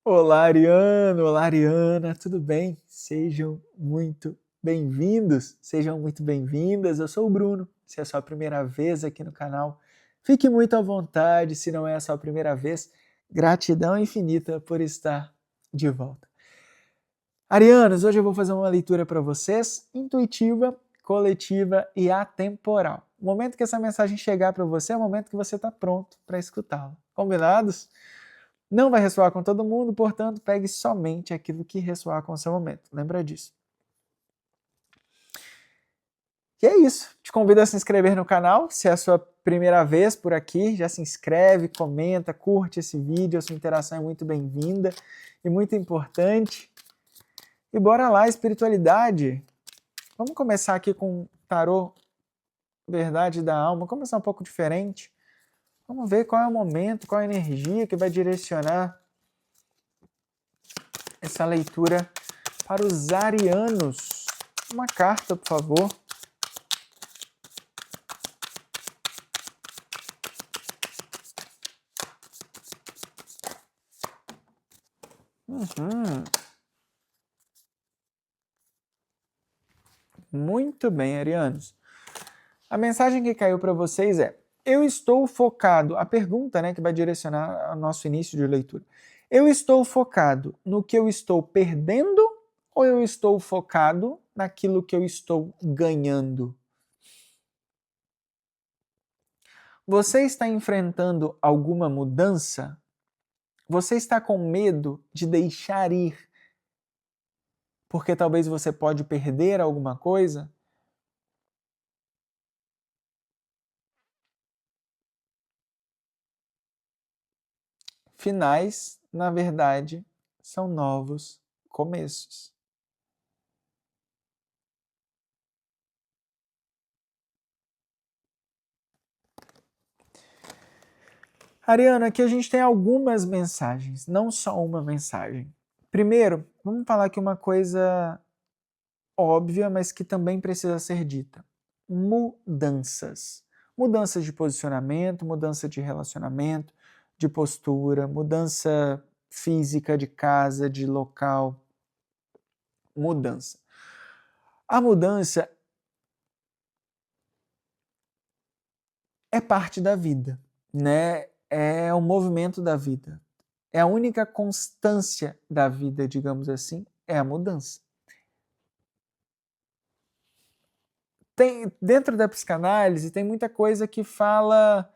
Olá, Ariano! Olá, Ariana! Tudo bem? Sejam muito bem-vindos, sejam muito bem-vindas. Eu sou o Bruno. Se é a sua primeira vez aqui no canal, fique muito à vontade. Se não é a sua primeira vez, gratidão infinita por estar de volta. Arianos, hoje eu vou fazer uma leitura para vocês, intuitiva, coletiva e atemporal. O momento que essa mensagem chegar para você é o momento que você está pronto para escutá-la. Combinados? Não vai ressoar com todo mundo, portanto, pegue somente aquilo que ressoar com o seu momento. Lembra disso. E é isso. Te convido a se inscrever no canal. Se é a sua primeira vez por aqui, já se inscreve, comenta, curte esse vídeo. A sua interação é muito bem-vinda e muito importante. E bora lá, espiritualidade. Vamos começar aqui com o tarô Verdade da Alma. Vamos começar um pouco diferente. Vamos ver qual é o momento, qual é a energia que vai direcionar essa leitura para os arianos. Uma carta, por favor. Muito bem, arianos. A mensagem que caiu para vocês é: eu estou focado. A pergunta, que vai direcionar o nosso início de leitura. Eu estou focado no que eu estou perdendo ou eu estou focado naquilo que eu estou ganhando? Você está enfrentando alguma mudança? Você está com medo de deixar ir? Porque talvez você pode perder alguma coisa? Finais, na verdade, são novos começos. Ariana, aqui a gente tem algumas mensagens, não só uma mensagem. Primeiro, vamos falar aqui uma coisa óbvia, mas que também precisa ser dita. Mudanças. Mudanças de posicionamento, mudança de relacionamento, de postura, mudança física de casa, de local. Mudança. A mudança é parte da vida, né? É o movimento da vida. É a única constância da vida, digamos assim, é a mudança. Dentro da psicanálise tem muita coisa que fala.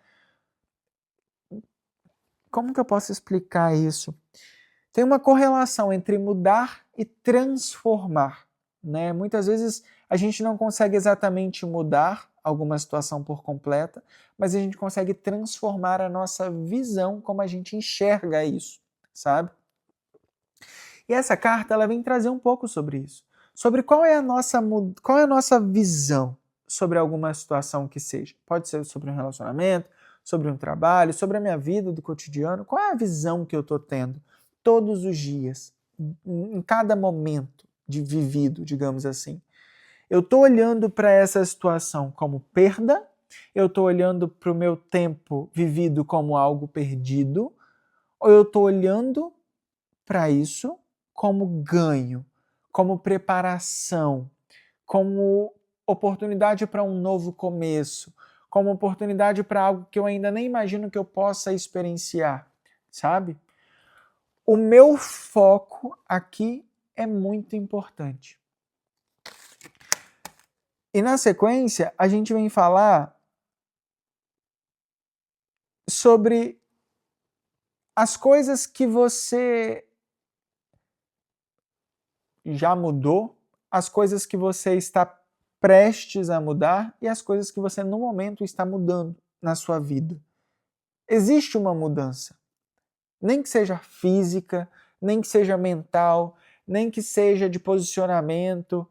Como que eu posso explicar isso? Tem uma correlação entre mudar e transformar, né? Muitas vezes a gente não consegue exatamente mudar alguma situação por completa, mas a gente consegue transformar a nossa visão, como a gente enxerga isso, sabe? E essa carta ela vem trazer um pouco sobre isso, sobre qual é a nossa visão sobre alguma situação que seja. Pode ser sobre um relacionamento, sobre um trabalho, sobre a minha vida do cotidiano. Qual é a visão que eu estou tendo todos os dias, em cada momento de vivido, digamos assim? Eu estou olhando para essa situação como perda, eu estou olhando para o meu tempo vivido como algo perdido, ou eu estou olhando para isso como ganho, como preparação, como oportunidade para um novo começo, como oportunidade para algo que eu ainda nem imagino que eu possa experienciar, sabe? O meu foco aqui é muito importante. E na sequência, a gente vem falar sobre as coisas que você já mudou, as coisas que você está prestes a mudar e as coisas que você no momento está mudando na sua vida. Existe uma mudança, nem que seja física, nem que seja mental, nem que seja de posicionamento.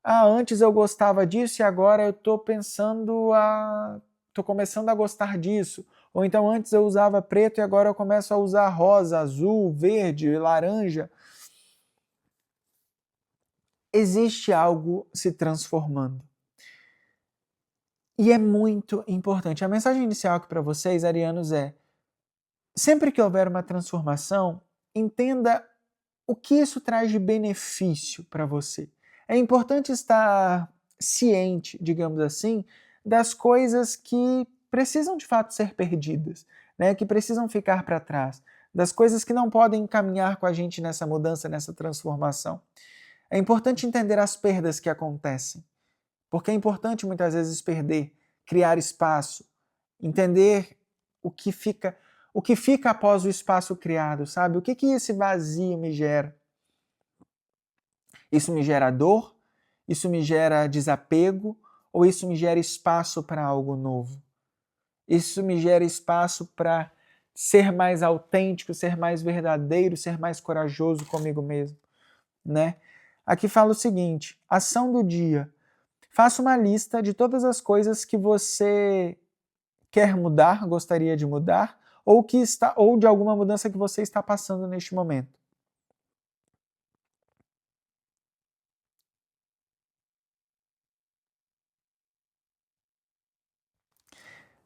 Ah, antes eu gostava disso e agora eu estou começando a gostar disso. Ou então antes eu usava preto e agora eu começo a usar rosa, azul, verde, laranja. Existe algo se transformando. E é muito importante. A mensagem inicial aqui para vocês, arianos, é: sempre que houver uma transformação, entenda o que isso traz de benefício para você. É importante estar ciente, digamos assim, das coisas que precisam de fato ser perdidas, né? Que precisam ficar para trás, das coisas que não podem caminhar com a gente nessa mudança, nessa transformação. É importante entender as perdas que acontecem, porque é importante muitas vezes perder, criar espaço, entender o que fica após o espaço criado, sabe? O que esse vazio me gera? Isso me gera dor? Isso me gera desapego? Ou isso me gera espaço para algo novo? Isso me gera espaço para ser mais autêntico, ser mais verdadeiro, ser mais corajoso comigo mesmo, né? Aqui fala o seguinte: ação do dia. Faça uma lista de todas as coisas que você quer mudar, gostaria de mudar, ou de alguma mudança que você está passando neste momento.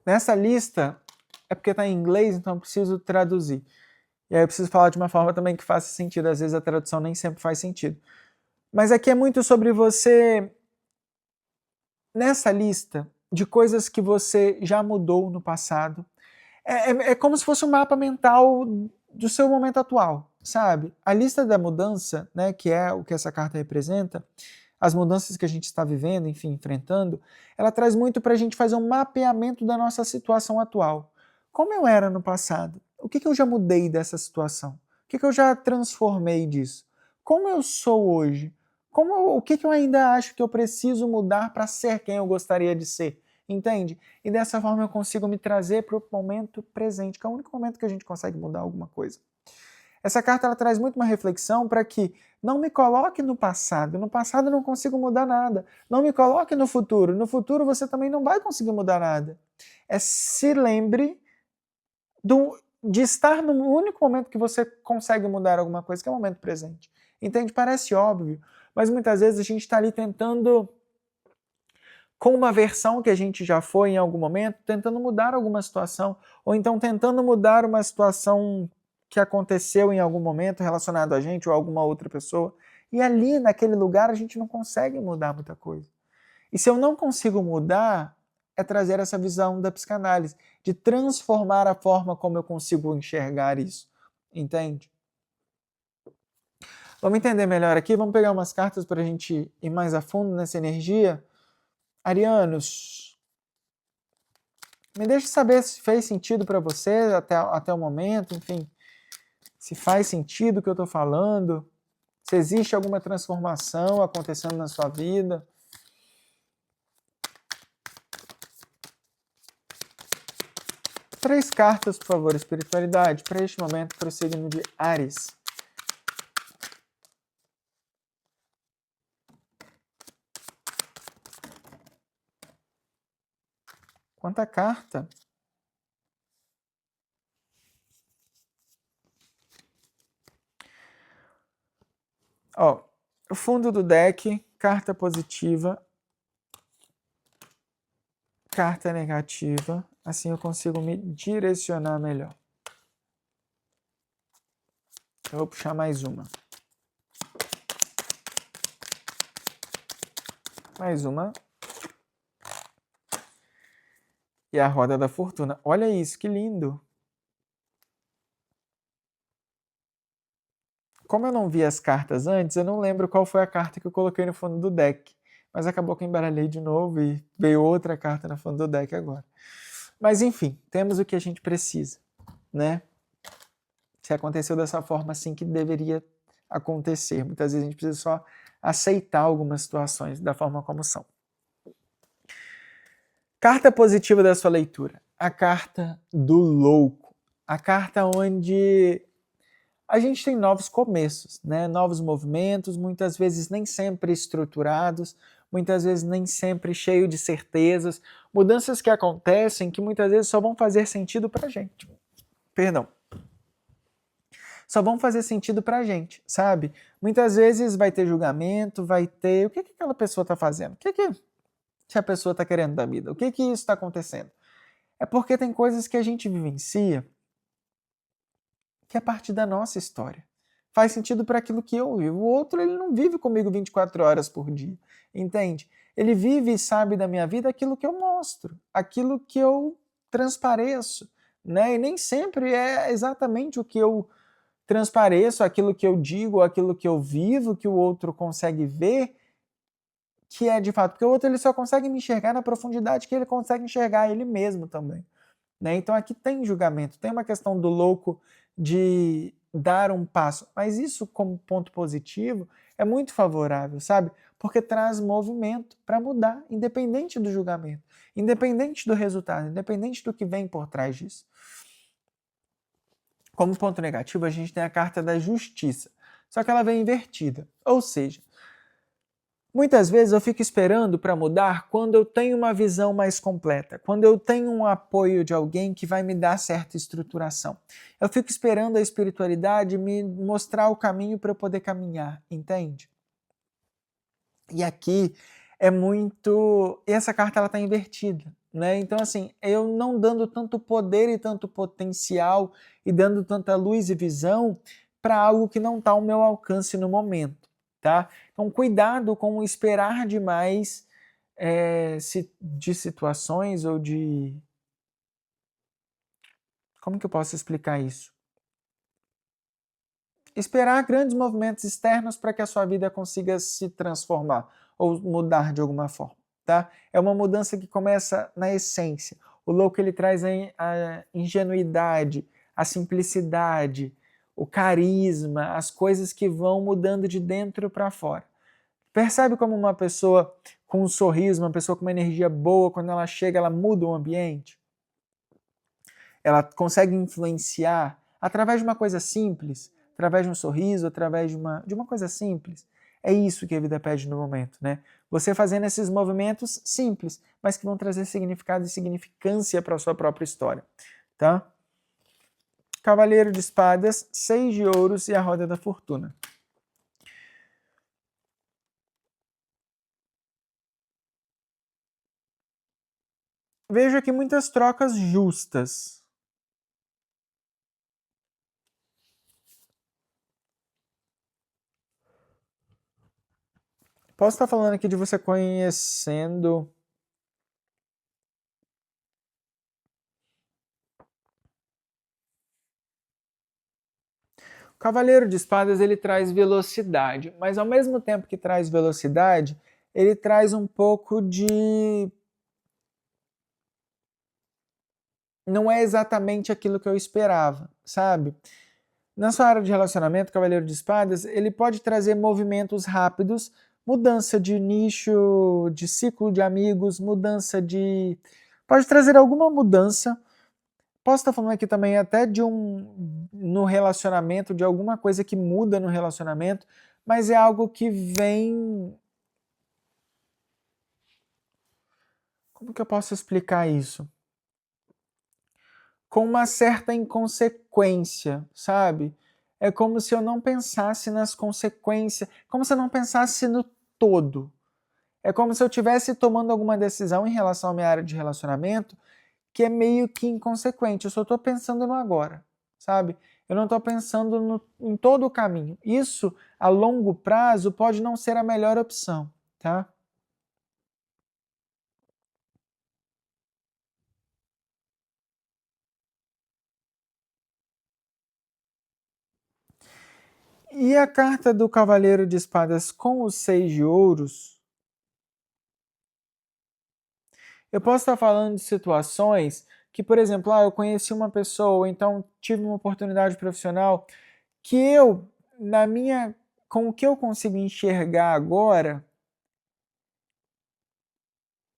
Nessa lista, é porque está em inglês, então eu preciso traduzir. E aí eu preciso falar de uma forma também que faça sentido. Às vezes a tradução nem sempre faz sentido. Mas aqui é muito sobre você, nessa lista de coisas que você já mudou no passado. É como se fosse um mapa mental do seu momento atual, sabe? A lista da mudança, né, que é o que essa carta representa, as mudanças que a gente está vivendo, enfim, enfrentando, ela traz muito para a gente fazer um mapeamento da nossa situação atual. Como eu era no passado? O que eu já mudei dessa situação? O que eu já transformei disso? Como eu sou hoje? O que eu ainda acho que eu preciso mudar para ser quem eu gostaria de ser? Entende? E dessa forma eu consigo me trazer para o momento presente, que é o único momento que a gente consegue mudar alguma coisa. Essa carta ela traz muito uma reflexão para que não me coloque no passado eu não consigo mudar nada. Não me coloque no futuro você também não vai conseguir mudar nada. Se lembre de estar no único momento que você consegue mudar alguma coisa, que é o momento presente. Entende? Parece óbvio, mas muitas vezes a gente está ali tentando, com uma versão que a gente já foi em algum momento, tentando mudar alguma situação, ou então tentando mudar uma situação que aconteceu em algum momento relacionado a gente ou a alguma outra pessoa, e ali naquele lugar a gente não consegue mudar muita coisa. E se eu não consigo mudar, é trazer essa visão da psicanálise, de transformar a forma como eu consigo enxergar isso. Entende? Vamos entender melhor aqui, vamos pegar umas cartas para a gente ir mais a fundo nessa energia. Arianos, me deixe saber se fez sentido para você até o momento, enfim, se faz sentido o que eu estou falando, se existe alguma transformação acontecendo na sua vida. Três cartas, por favor, espiritualidade, para este momento, para o signo de Áries. Quanta carta! Ó, o fundo do deck, carta positiva, carta negativa, assim eu consigo me direcionar melhor. Eu vou puxar mais uma. Mais uma. E a roda da fortuna. Olha isso, que lindo! Como eu não vi as cartas antes, eu não lembro qual foi a carta que eu coloquei no fundo do deck. Mas acabou que eu embaralhei de novo e veio outra carta no fundo do deck agora. Mas enfim, temos o que a gente precisa, né? Se aconteceu dessa forma, assim que deveria acontecer. Muitas vezes a gente precisa só aceitar algumas situações da forma como são. Carta positiva da sua leitura. A carta do louco. A carta onde a gente tem novos começos, né? Novos movimentos, muitas vezes nem sempre estruturados, muitas vezes nem sempre cheio de certezas, mudanças que acontecem que muitas vezes só vão fazer sentido pra gente. Perdão. Só vão fazer sentido pra gente, sabe? Muitas vezes vai ter julgamento, vai ter... O que aquela pessoa tá fazendo? O que a pessoa tá querendo da vida? O que isso está acontecendo? É porque tem coisas que a gente vivencia que é parte da nossa história. Faz sentido para aquilo que eu vivo. O outro, ele não vive comigo 24 horas por dia, entende? Ele vive e sabe da minha vida aquilo que eu mostro, aquilo que eu transpareço, né? E nem sempre é exatamente o que eu transpareço, aquilo que eu digo, aquilo que eu vivo, que o outro consegue ver, que é de fato, porque o outro ele só consegue me enxergar na profundidade que ele consegue enxergar ele mesmo também. Né? Então aqui tem julgamento, tem uma questão do louco de dar um passo, mas isso como ponto positivo é muito favorável, sabe? Porque traz movimento para mudar, independente do julgamento, independente do resultado, independente do que vem por trás disso. Como ponto negativo, a gente tem a carta da justiça, só que ela vem invertida, ou seja, muitas vezes eu fico esperando para mudar quando eu tenho uma visão mais completa, quando eu tenho um apoio de alguém que vai me dar certa estruturação. Eu fico esperando a espiritualidade me mostrar o caminho para eu poder caminhar, entende? E aqui é muito... essa carta ela está invertida, né? Então assim, eu não dando tanto poder e tanto potencial e dando tanta luz e visão para algo que não está ao meu alcance no momento. Tá? Então, cuidado com esperar demais de situações ou de... Como que eu posso explicar isso? Esperar grandes movimentos externos para que a sua vida consiga se transformar ou mudar de alguma forma. Tá? É uma mudança que começa na essência. O louco ele traz a ingenuidade, a simplicidade, o carisma, as coisas que vão mudando de dentro para fora. Percebe como uma pessoa com um sorriso, uma pessoa com uma energia boa, quando ela chega, ela muda o ambiente? Ela consegue influenciar através de uma coisa simples, através de um sorriso, através de uma coisa simples. É isso que a vida pede no momento, né? Você fazendo esses movimentos simples, mas que vão trazer significado e significância para a sua própria história, tá? Cavaleiro de espadas, 6 de ouros e a roda da fortuna. Vejo aqui muitas trocas justas. Posso estar falando aqui de você conhecendo... O Cavaleiro de Espadas ele traz velocidade, mas ao mesmo tempo que traz velocidade, ele traz um pouco de... não é exatamente aquilo que eu esperava, sabe? Na sua área de relacionamento, Cavaleiro de Espadas, ele pode trazer movimentos rápidos, mudança de nicho, de ciclo de amigos, mudança de... pode trazer alguma mudança. Posso estar falando aqui também até de no relacionamento, de alguma coisa que muda no relacionamento, mas é algo que vem... como que eu posso explicar isso? Com uma certa inconsequência, sabe? É como se eu não pensasse nas consequências, como se eu não pensasse no todo. É como se eu estivesse tomando alguma decisão em relação à minha área de relacionamento que é meio que inconsequente. Eu só estou pensando no agora, sabe? Eu não estou pensando em todo o caminho. Isso, a longo prazo, pode não ser a melhor opção, tá? E a carta do Cavaleiro de Espadas com os 6 de ouros, eu posso estar falando de situações que, por exemplo, eu conheci uma pessoa, então tive uma oportunidade profissional que eu, com o que eu consigo enxergar agora,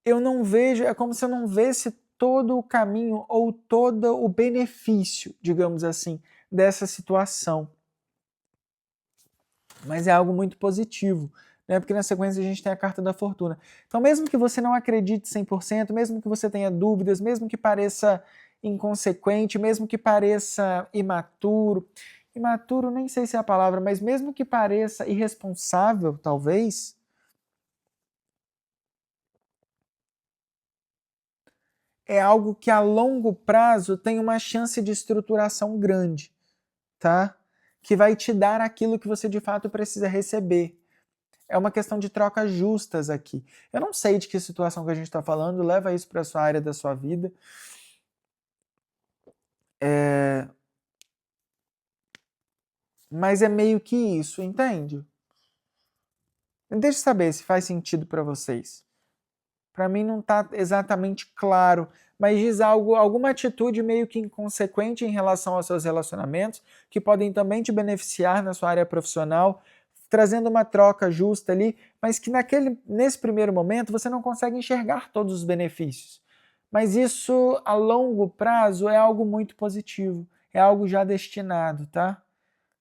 eu não vejo, é como se eu não visse todo o caminho ou todo o benefício, digamos assim, dessa situação. Mas é algo muito positivo, né? Porque na sequência a gente tem a carta da fortuna. Então, mesmo que você não acredite 100%, mesmo que você tenha dúvidas, mesmo que pareça inconsequente, mesmo que pareça imaturo, imaturo nem sei se é a palavra, mas mesmo que pareça irresponsável, talvez, é algo que a longo prazo tem uma chance de estruturação grande. tá? Que vai te dar aquilo que você de fato precisa receber. É uma questão de trocas justas aqui. Eu não sei de que situação que a gente está falando, leva isso para a sua área da sua vida. Mas é meio que isso, entende? Deixa eu saber se faz sentido para vocês. Para mim não está exatamente claro, mas diz algo, alguma atitude meio que inconsequente em relação aos seus relacionamentos, que podem também te beneficiar na sua área profissional, trazendo uma troca justa ali, mas que nesse primeiro momento você não consegue enxergar todos os benefícios. Mas isso, a longo prazo, é algo muito positivo, é algo já destinado, tá?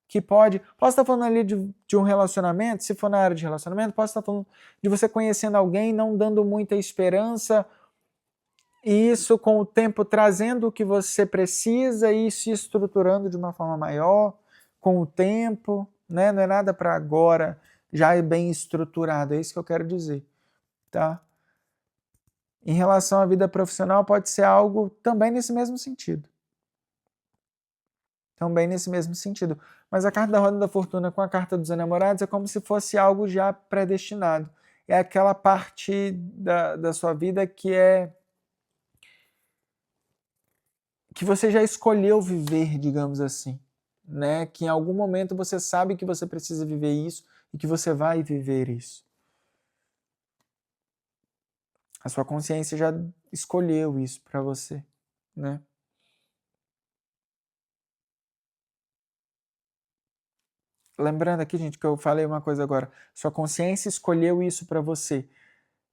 Que posso estar falando ali de um relacionamento, se for na área de relacionamento, posso estar falando de você conhecendo alguém, não dando muita esperança, e isso com o tempo trazendo o que você precisa e se estruturando de uma forma maior, com o tempo, né? Não é nada para agora, já é bem estruturado, é isso que eu quero dizer, tá? Em relação à vida profissional, pode ser algo também nesse mesmo sentido. Também nesse mesmo sentido. Mas a carta da Roda da Fortuna com a carta dos enamorados é como se fosse algo já predestinado. É aquela parte da sua vida que você já escolheu viver, digamos assim. Né? Que em algum momento você sabe que você precisa viver isso e que você vai viver isso. A sua consciência já escolheu isso para você. Né? Lembrando aqui, gente, que eu falei uma coisa agora. Sua consciência escolheu isso para você.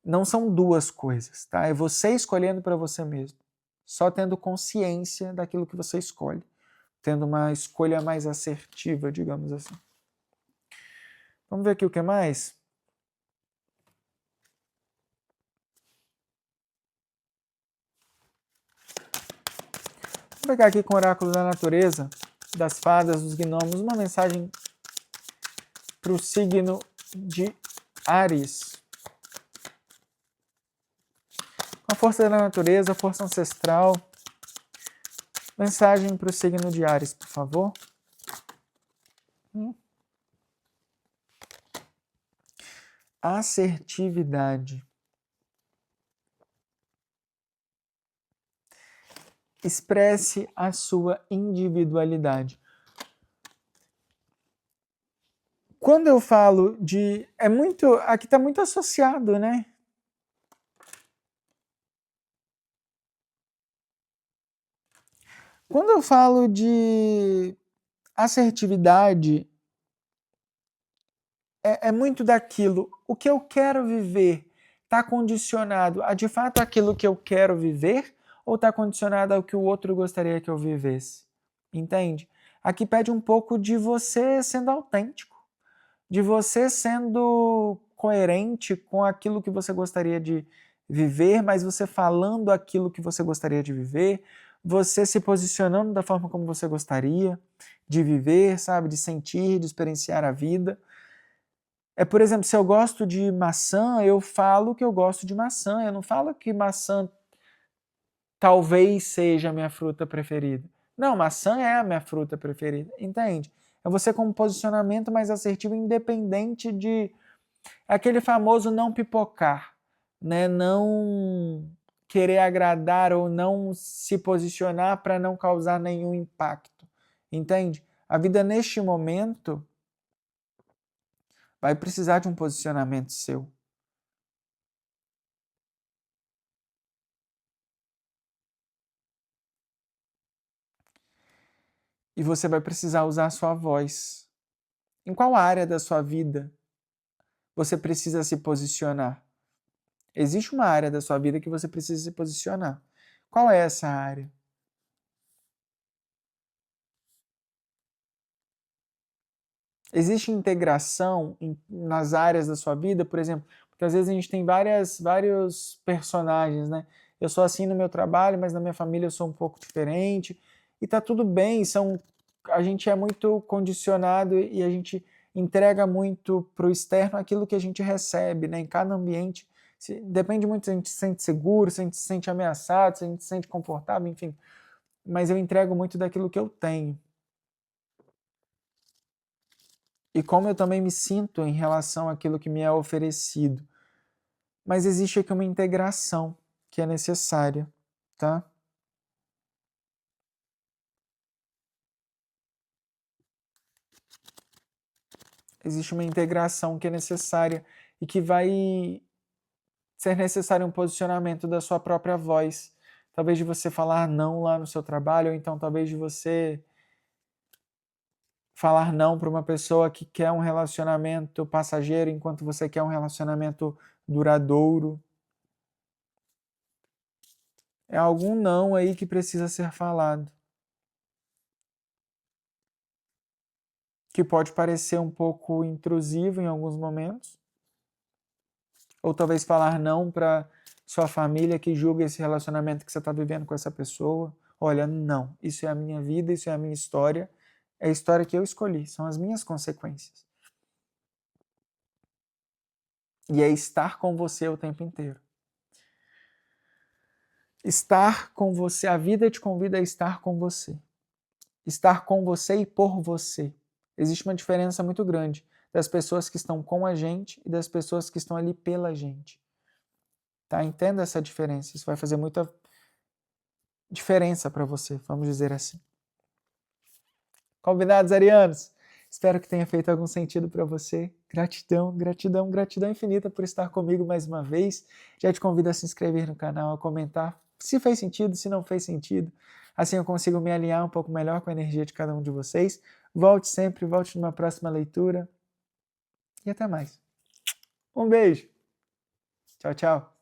Não são duas coisas, tá? É você escolhendo para você mesmo. Só tendo consciência daquilo que você escolhe. Tendo uma escolha mais assertiva, digamos assim. Vamos ver aqui o que mais? Vou pegar aqui com o oráculo da natureza, das fadas, dos gnomos, uma mensagem para o signo de Áries. Com a força da natureza, a força ancestral. Mensagem para o signo de Áries, por favor. Assertividade. Expresse a sua individualidade. Quando eu falo de... aqui está muito associado, né? Quando eu falo de assertividade, é muito daquilo. O que eu quero viver está condicionado a, de fato, aquilo que eu quero viver ou está condicionado ao que o outro gostaria que eu vivesse? Entende? Aqui pede um pouco de você sendo autêntico, de você sendo coerente com aquilo que você gostaria de viver, mas você falando aquilo que você gostaria de viver, você se posicionando da forma como você gostaria de viver, sabe? De sentir, de experienciar a vida. Por exemplo, se eu gosto de maçã, eu falo que eu gosto de maçã. Eu não falo que maçã talvez seja a minha fruta preferida. Não, maçã é a minha fruta preferida, entende? É você com um posicionamento mais assertivo, independente de aquele famoso não pipocar, né? Não querer agradar ou não se posicionar para não causar nenhum impacto, entende? A vida neste momento vai precisar de um posicionamento seu. E você vai precisar usar a sua voz. Em qual área da sua vida você precisa se posicionar? Existe uma área da sua vida que você precisa se posicionar. Qual é essa área? Existe integração nas áreas da sua vida? Por exemplo, porque às vezes a gente tem vários personagens, né? Eu sou assim no meu trabalho, mas na minha família eu sou um pouco diferente. E tá tudo bem, a gente é muito condicionado e a gente entrega muito para o externo aquilo que a gente recebe, né? Em cada ambiente. Depende muito se a gente se sente seguro, se a gente se sente ameaçado, se a gente se sente confortável, enfim. Mas eu entrego muito daquilo que eu tenho. e como eu também me sinto em relação àquilo que me é oferecido. Mas existe aqui uma integração que é necessária, tá? Existe uma integração que é necessária e que vai ser necessário um posicionamento da sua própria voz. Talvez de você falar não lá no seu trabalho, ou então talvez de você falar não para uma pessoa que quer um relacionamento passageiro enquanto você quer um relacionamento duradouro. É algum não aí que precisa ser falado. Que pode parecer um pouco intrusivo em alguns momentos. Ou talvez falar não para sua família que julga esse relacionamento que você está vivendo com essa pessoa. Olha, não, isso é a minha vida, isso é a minha história, é a história que eu escolhi, são as minhas consequências. E é estar com você o tempo inteiro. Estar com você, a vida te convida a estar com você. Estar com você e por você. Existe uma diferença muito grande das pessoas que estão com a gente e das pessoas que estão ali pela gente. Tá? Entenda essa diferença, isso vai fazer muita diferença para você, vamos dizer assim. Convidados arianos, espero que tenha feito algum sentido para você. Gratidão, gratidão, gratidão infinita por estar comigo mais uma vez. Já te convido a se inscrever no canal, a comentar se fez sentido, se não fez sentido. Assim eu consigo me alinhar um pouco melhor com a energia de cada um de vocês. Volte sempre, volte numa próxima leitura. E até mais. Um beijo. Tchau, tchau.